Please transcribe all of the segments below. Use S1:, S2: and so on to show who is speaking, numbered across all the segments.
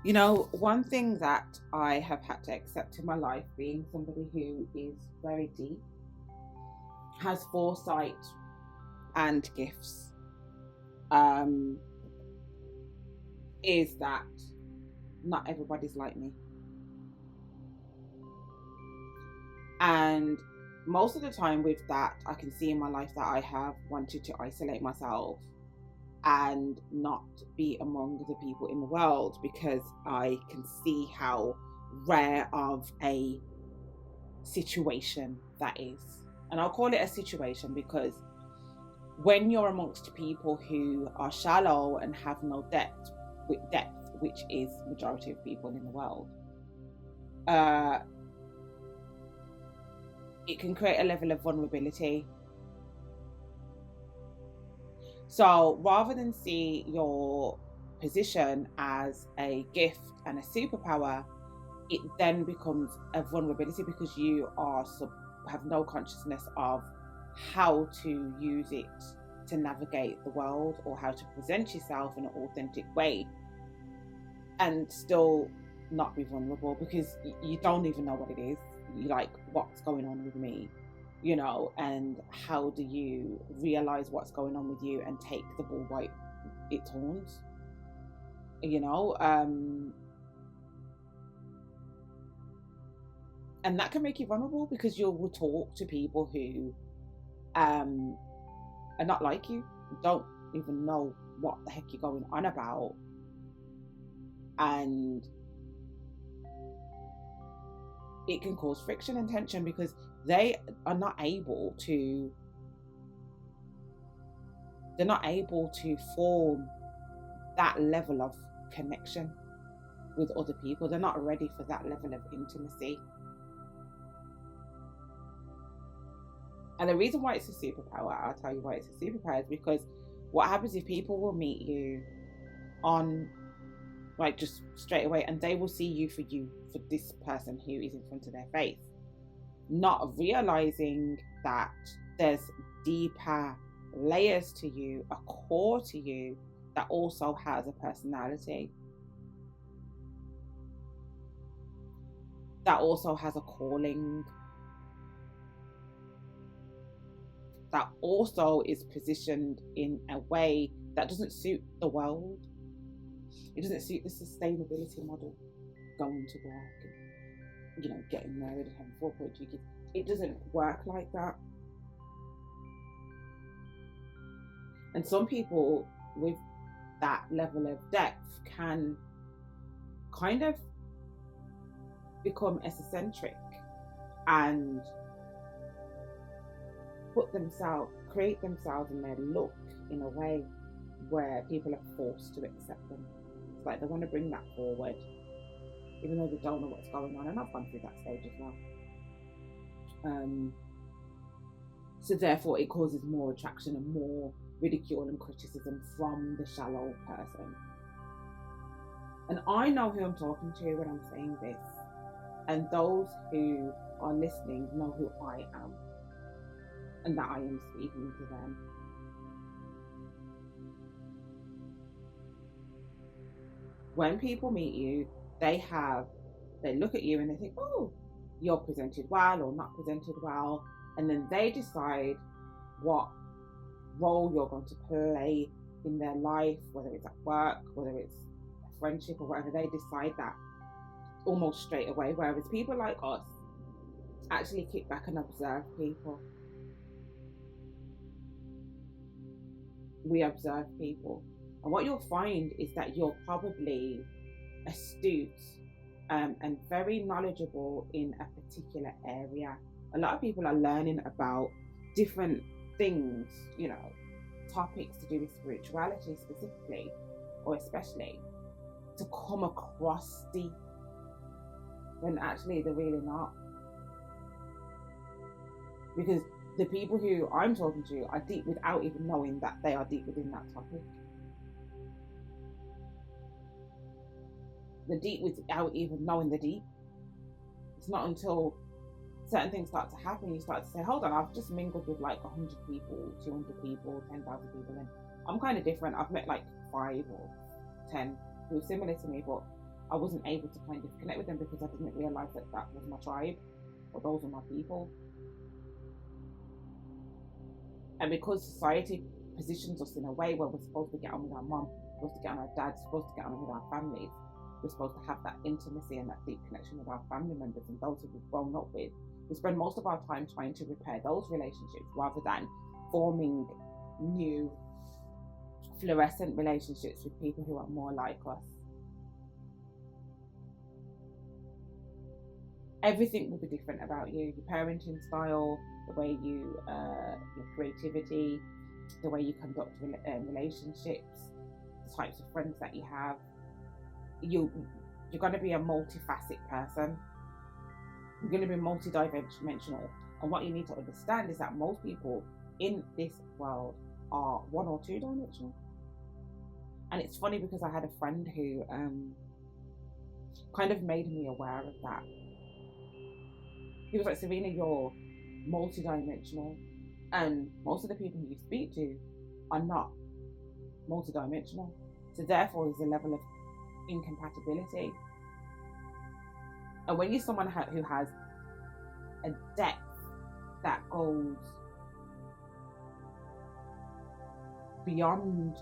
S1: You know, one thing that I have had to accept in my life, being somebody who is very deep, has foresight and gifts, um, is that not everybody's like me. And most of the time, with that, I can see in my life that I have wanted to isolate myself and not be among the people in the world because I can see how rare of a situation that is. And I'll call it a situation because when you're amongst people who are shallow and have no depth, which is majority of people in the world, uh, it can create a level of vulnerability. So rather than see your position as a gift and a superpower, it then becomes a vulnerability because you have no consciousness of how to use it to navigate the world or how to present yourself in an authentic way and still not be vulnerable because you don't even know what it is. You like, what's going on with me, and how do you realize what's going on with you and take the bull by its horns, you know and that can make you vulnerable because you will talk to people who are not like you, don't even know what the heck you're going on about, and it can cause friction and tension because they are not able to they're not able to form that level of connection with other people. They're not ready for that level of intimacy. And the reason why it's a superpower, I'll tell you why it's a superpower, is because what happens if people will meet you on, like, just straight away, and they will see you for this person who is in front of their face, not realizing that there's deeper layers to you, a core to you that also has a personality, that also has a calling, that also is positioned in a way that doesn't suit the world. It doesn't suit the sustainability model, going to work and getting married and having 4.2 kids. It doesn't work like that. And some people with that level of depth can kind of become eccentric and create themselves and their look in a way where people are forced to accept them. It's like they want to bring that forward, even though they don't know what's going on. And I've gone through that stage as well. So therefore, it causes more attraction and more ridicule and criticism from the shallow person. And I know who I'm talking to when I'm saying this. And those who are listening know who I am and that I am speaking to them. When people meet you, they look at you and they think, oh, you're presented well or not presented well. And then they decide what role you're going to play in their life, whether it's at work, whether it's a friendship or whatever. They decide that almost straight away. Whereas people like us actually kick back and observe people. We observe people. And what you'll find is that you're probably astute and very knowledgeable in a particular area. A lot of people are learning about different things, topics to do with spirituality specifically, or especially, to come across deep when actually they're really not. Because the people who I'm talking to are deep without even knowing that they are deep within that topic. They're deep without even knowing they're deep. It's not until certain things start to happen, you start to say, hold on, I've just mingled with like 100 people, 200 people, 10,000 people, and I'm kind of different. I've met like 5 or 10 who are similar to me, but I wasn't able to kind of connect with them because I didn't realize that that was my tribe or those were my people. And because society positions us in a way where we're supposed to get on with our mum, we're supposed to get on with our dad, supposed to get on with our families, we're supposed to have that intimacy and that deep connection with our family members and those who we've grown up with. We spend most of our time trying to repair those relationships rather than forming new fluorescent relationships with people who are more like us. Everything will be different about you, your parenting style, the way you, your creativity, the way you conduct relationships, the types of friends that you have. You're going to be a multifaceted person. You're going to be multidimensional. And what you need to understand is that most people in this world are 1 or 2 dimensional. And it's funny because I had a friend who kind of made me aware of that. He was like, Serena, you're multidimensional, and most of the people who you speak to are not multidimensional. So therefore, there's a level of incompatibility. And when you're someone who has a depth that goes beyond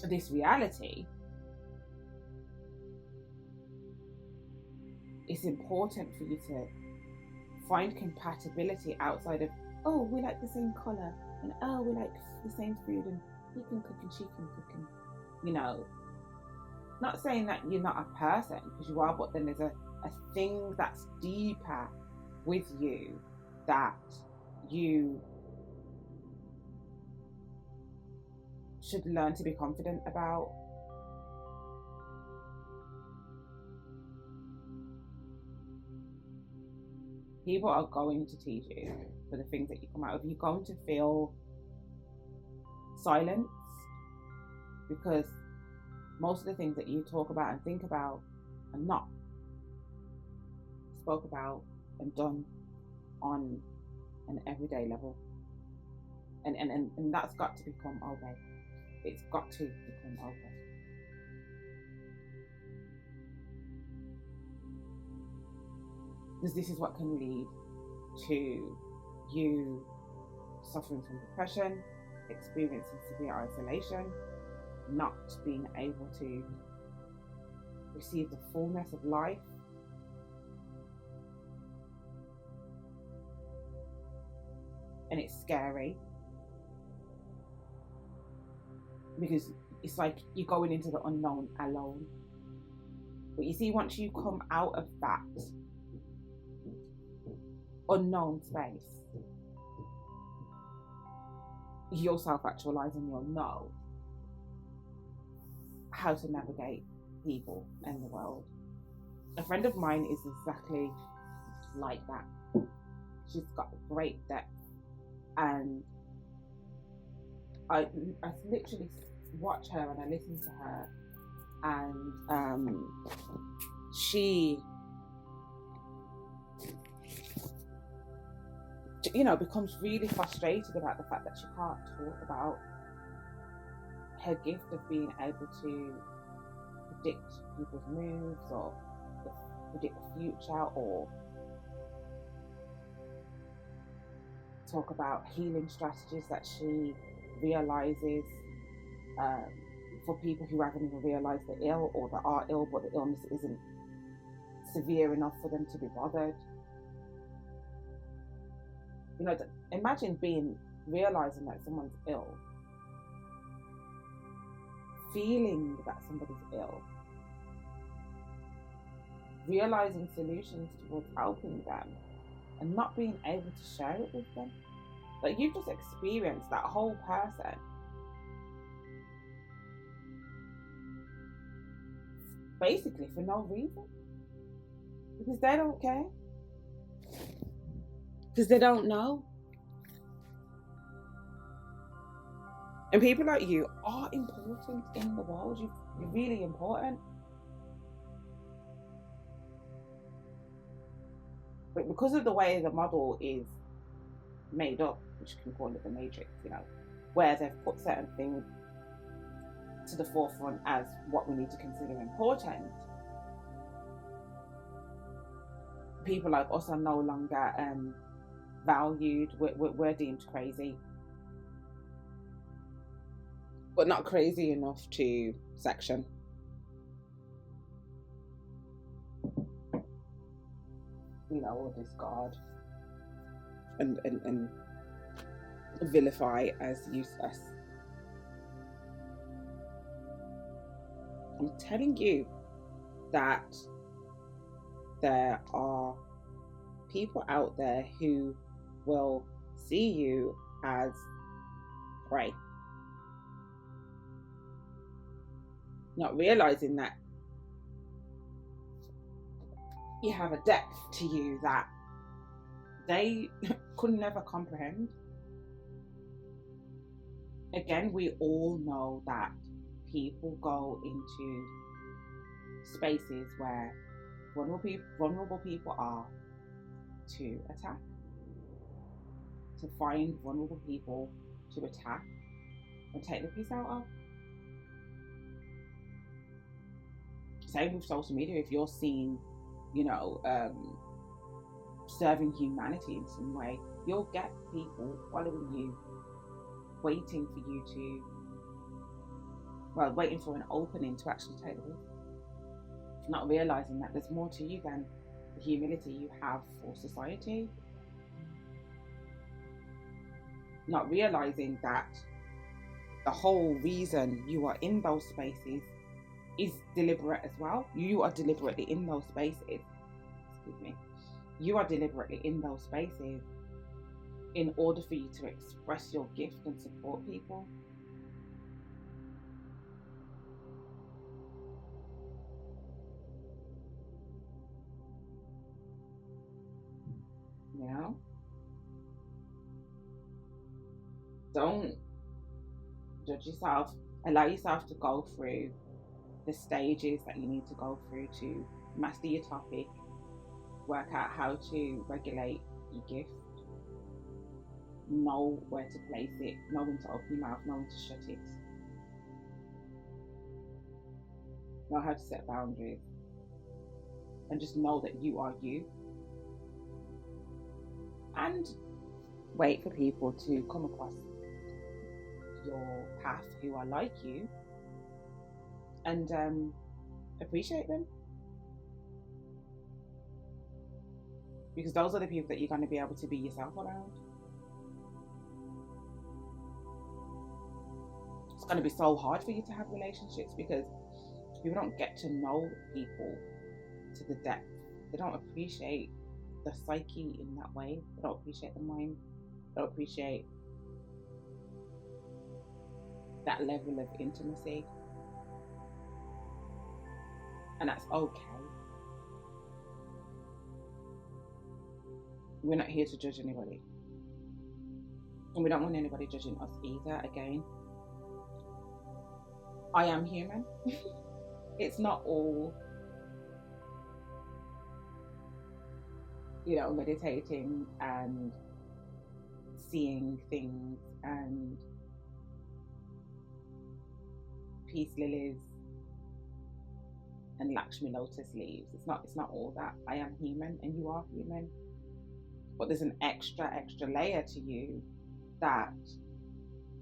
S1: this reality, it's important for you to find compatibility outside of, oh, we like the same colour, and oh, we like the same food, and he can cook and she can cook, and you know, not saying that you're not a person, because you are, but then there's a thing that's deeper with you that you should learn to be confident about. People are going to teach you for the things that you come out of. You're going to feel silence because most of the things that you talk about and think about are not spoke about and done on an everyday level. And that's got to become okay. It's got to become okay. Because this is what can lead to you suffering from depression, experiencing severe isolation, not being able to receive the fullness of life. And it's scary because it's like you're going into the unknown alone. But you see, once you come out of that unknown space, you'll self-actualize and you'll know how to navigate people and the world. A friend of mine is exactly like that. She's got great depth, and I literally watch her and I listen to her, and she, you know, becomes really frustrated about the fact that she can't talk about her gift of being able to predict people's moves or predict the future, or talk about healing strategies that she realizes for people who haven't even realized they're ill or that are ill, but the illness isn't severe enough for them to be bothered. You know, imagine realizing that someone's ill, feeling that somebody's ill, realizing solutions towards helping them, and not being able to share it with them. Like, you've just experienced that whole person basically for no reason, because they don't care, because they don't know. And people like you are important in the world. You're really important. But because of the way the model is made up, which you can call it the matrix, you know, where they've put certain things to the forefront as what we need to consider important, people like us are no longer valued. We're deemed crazy, but not crazy enough to section. Or discard and vilify as useless. I'm telling you that there are people out there who will see you as prey, not realizing that you have a depth to you that they could never comprehend. Again, we all know that people go into spaces where vulnerable people are to attack, to find vulnerable people to attack and take the piss out of. Same with social media. If you're seen, serving humanity in some way, you'll get people following you, waiting for an opening to actually take the risk. Not realizing that there's more to you than the humility you have for society. Not realizing that the whole reason you are in those spaces is deliberate as well. You are deliberately in those spaces. You are deliberately in those spaces in order for you to express your gift and support people. Don't judge yourself. Allow yourself to go through the stages that you need to go through to master your topic, work out how to regulate your gift, know where to place it, know when to open your mouth, know when to shut it, know how to set boundaries, and just know that you are you. And wait for people to come across your path who are like you and appreciate them, because those are the people that you're going to be able to be yourself around. It's going to be so hard for you to have relationships because people don't get to know people to the depth. They don't appreciate the psyche in that way. They don't appreciate the mind. They don't appreciate that level of intimacy. And that's okay. We're not here to judge anybody. And we don't want anybody judging us either. Again, I am human. It's not all, meditating and seeing things and peace lilies and Lakshmi lotus leaves. It's not all that. I am human and you are human. But there's an extra layer to you that,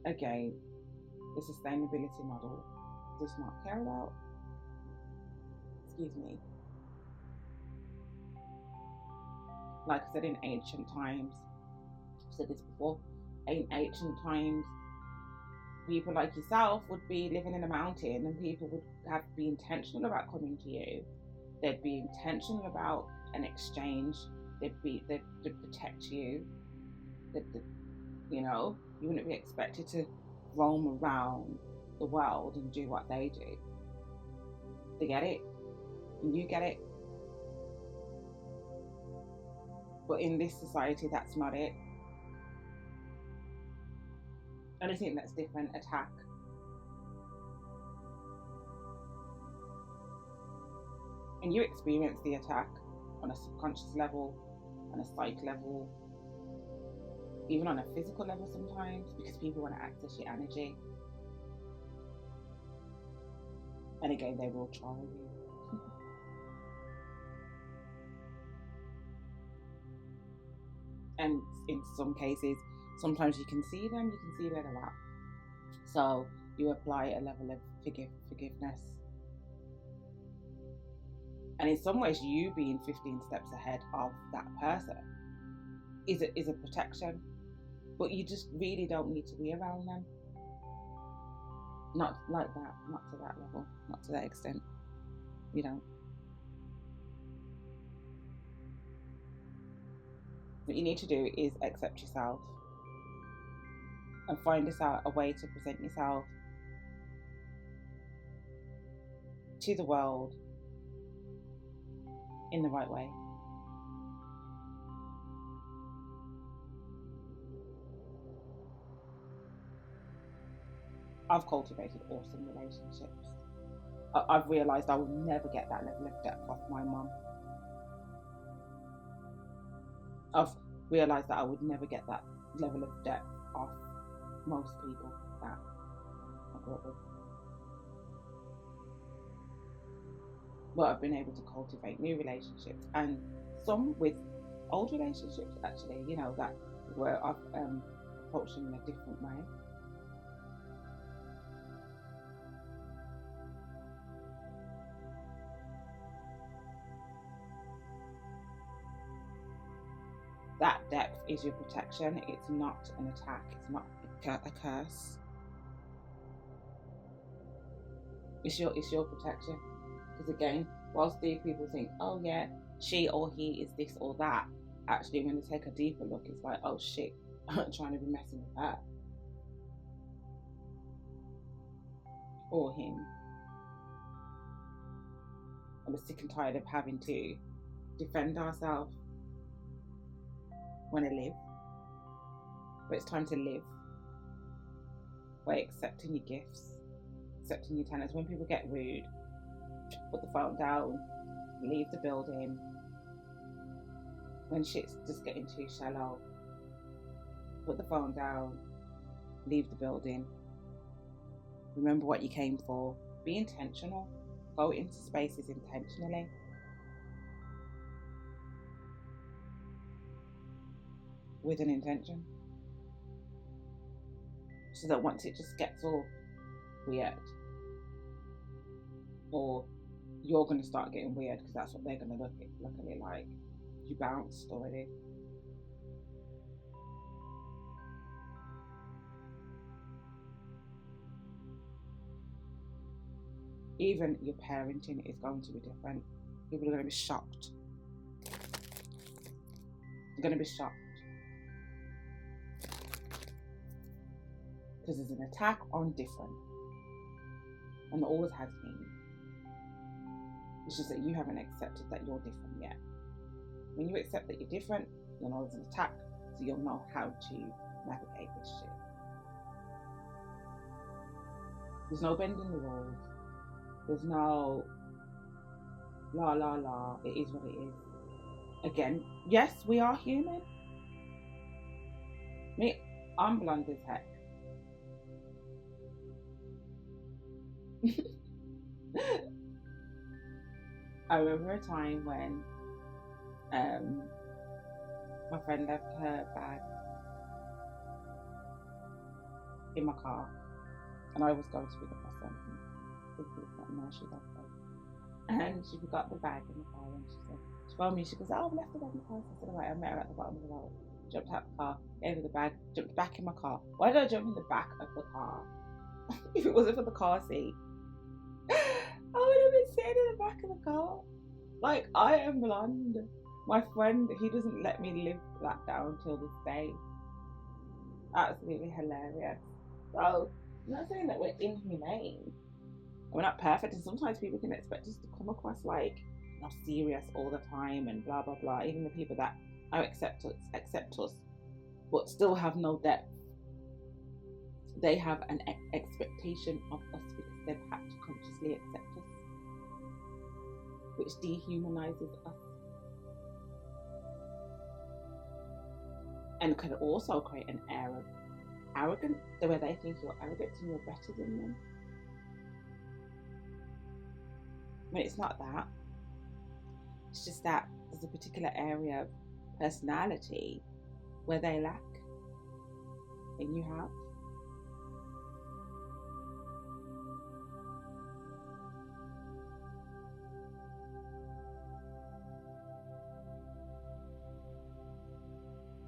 S1: again, the sustainability model does not care about. Excuse me. Like I said, in ancient times, I've said this before, in ancient times, people like yourself would be living in a mountain and people would be intentional about coming to you. They'd be intentional about an exchange. They'd protect you. You wouldn't be expected to roam around the world and do what they do. They get it, and you get it. But in this society, that's not it. Anything that's different, attack. And you experience the attack on a subconscious level, on a psych level, even on a physical level sometimes, because people want to access your energy. And again, they will try you. And in some cases, sometimes you can see them, you can see where they're at. So you apply a level of forgiveness. And in some ways, you being 15 steps ahead of that person is a protection. But you just really don't need to be around them. Not like that, not to that level, not to that extent. You don't. What you need to do is accept yourself and find a way to present yourself to the world in the right way. I've cultivated awesome relationships. I've realised I will never get that level of depth off my mum. I've realised that I would never get that level of depth off most people that I grew up with. But I've been able to cultivate new relationships, and some with old relationships actually, that where I've approached them in a different way. That depth is your protection. It's not an attack. It's not a curse. It's your protection. Because again, whilst these people think, oh yeah, she or he is this or that, actually when they take a deeper look, it's like, oh shit, I'm trying to be messing with her. Or him. I'm sick and tired of having to defend ourselves when I live. But it's time to live by accepting your gifts, accepting your talents. When people get rude, put the phone down, leave the building. When shit's just getting too shallow, put the phone down, leave the building. Remember what you came for. Be intentional. Go into spaces intentionally. With an intention. So that once it just gets all weird, or you're going to start getting weird because that's what they're going to look at it like, you bounced already. Even your parenting is going to be different. People are going to be shocked. They're going to be shocked. Because there's an attack on different. And there always has been. It's just that you haven't accepted that you're different yet. When you accept that you're different, you'll know there's an attack, so you'll know how to navigate this shit. There's no bending the rules. There's no la la la. It is what it is. Again, yes, we are human. Me, I'm blonde as heck. I remember a time when my friend left her bag in my car, and I was going to pick up my son. She left her, and she forgot the bag in the car, and she phoned me. She goes, "Oh, I left the bag in the car." So I said, "Alright, I met her at the bottom of the road." Jumped out the car, gave her the bag, jumped back in my car. Why did I jump in the back of the car? If it wasn't for the car seat, I would have been sitting in the back of the car. Like, I am blonde. My friend, he doesn't let me live that down till this day. Absolutely hilarious. So, I'm not saying that we're inhumane. We're not perfect, and sometimes people can expect us to come across like, serious all the time and blah blah blah. Even the people that accept us, but still have no depth. They have an expectation of us because they've had to consciously accept us, which dehumanizes us, and can also create an air of arrogance, where they think you're arrogant and you're better than them. When it's not that, it's just that there's a particular area of personality where they lack and you have.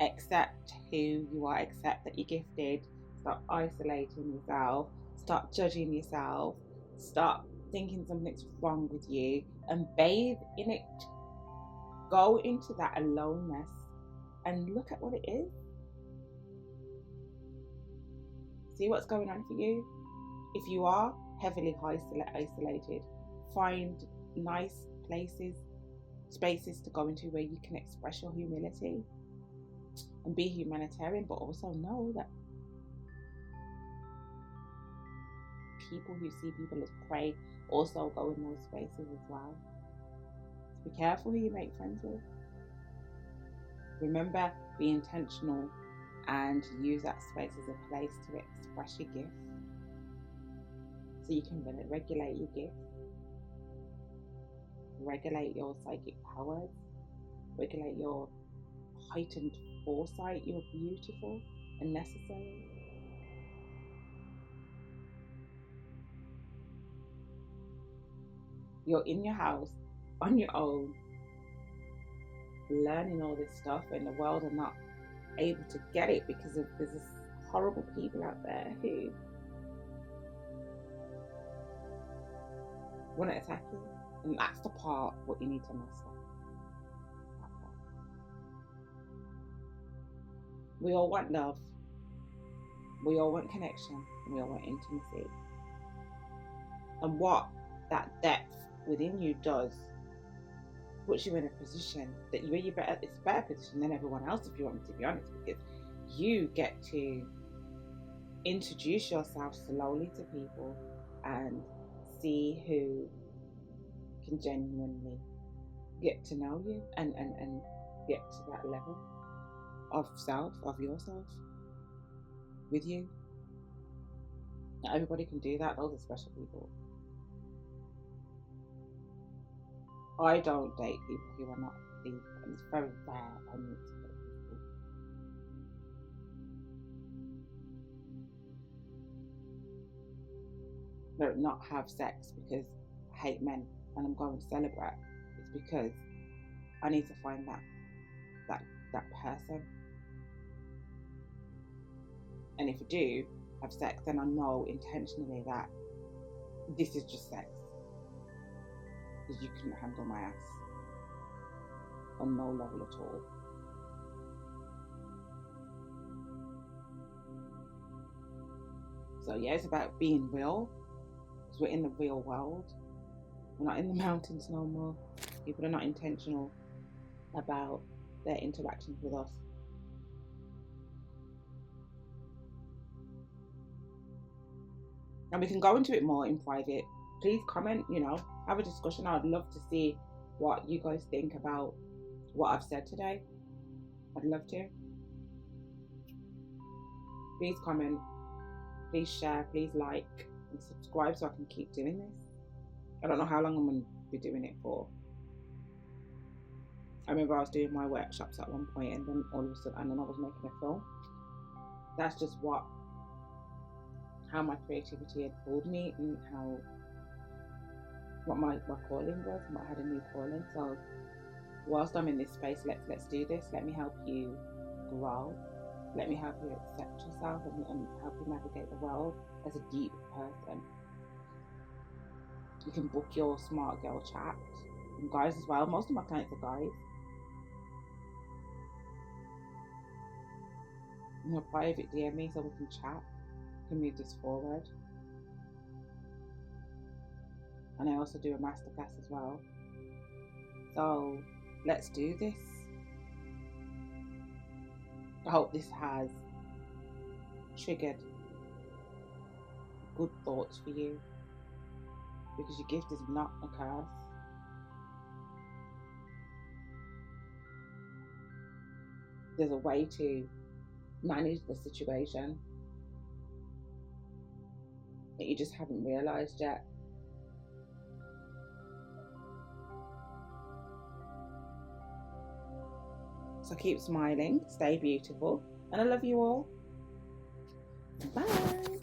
S1: Accept who you are, accept that you're gifted. Stop isolating yourself, stop judging yourself, stop thinking something's wrong with you, and bathe in it. Go into that aloneness and look at what it is. See what's going on for you. If you are heavily isolated, find nice places, spaces to go into where you can express your humility and be humanitarian, but also know that people who see people as prey also go in those spaces as well. So be careful who you make friends with. Remember, be intentional and use that space as a place to express your gift, so you can regulate your gift, regulate your psychic powers, regulate your heightened foresight. You're beautiful and necessary. You're in your house on your own, learning all this stuff, and the world are not able to get it because there's this horrible people out there who want to attack you, and that's the part what you need to master. We all want love, we all want connection, and we all want intimacy. And what that depth within you does puts you in a position that it's a better position than everyone else, if you want me to be honest, because you get to introduce yourself slowly to people and see who can genuinely get to know you and get to that level of yourself with you. Not everybody can do that. Those are special people. I don't date people who are not deep, and it's very rare I meet people. Don't not have sex because I hate men and I'm going to celebrate. It's because I need to find that person. And if I do have sex, then I know intentionally that this is just sex, because you couldn't handle my ass on no level at all. So yeah, it's about being real, because we're in the real world. We're not in the mountains no more. People are not intentional about their interactions with us. And we can go into it more in private. Please comment, have a discussion. I'd love to see what you guys think about what I've said today. I'd love to. Please comment, please share, please like and subscribe so I can keep doing this. I don't know how long I'm going to be doing it for. I remember I was doing my workshops at one point, and then all of a sudden, I was making a film. That's just how my creativity had pulled me, and what my calling was, and I had a new calling. So whilst I'm in this space, let's do this. Let me help you grow. Let me help you accept yourself and help you navigate the world as a deep person. You can book your smart girl chat, and guys as well. Most of my clients are guys. Private DM me so we can chat, can move this forward. And I also do a masterclass as well. So let's do this. I hope this has triggered good thoughts for you, because your gift is not a curse. There's a way to manage the situation that you just haven't realized yet. So keep smiling, stay beautiful, and I love you all. Bye.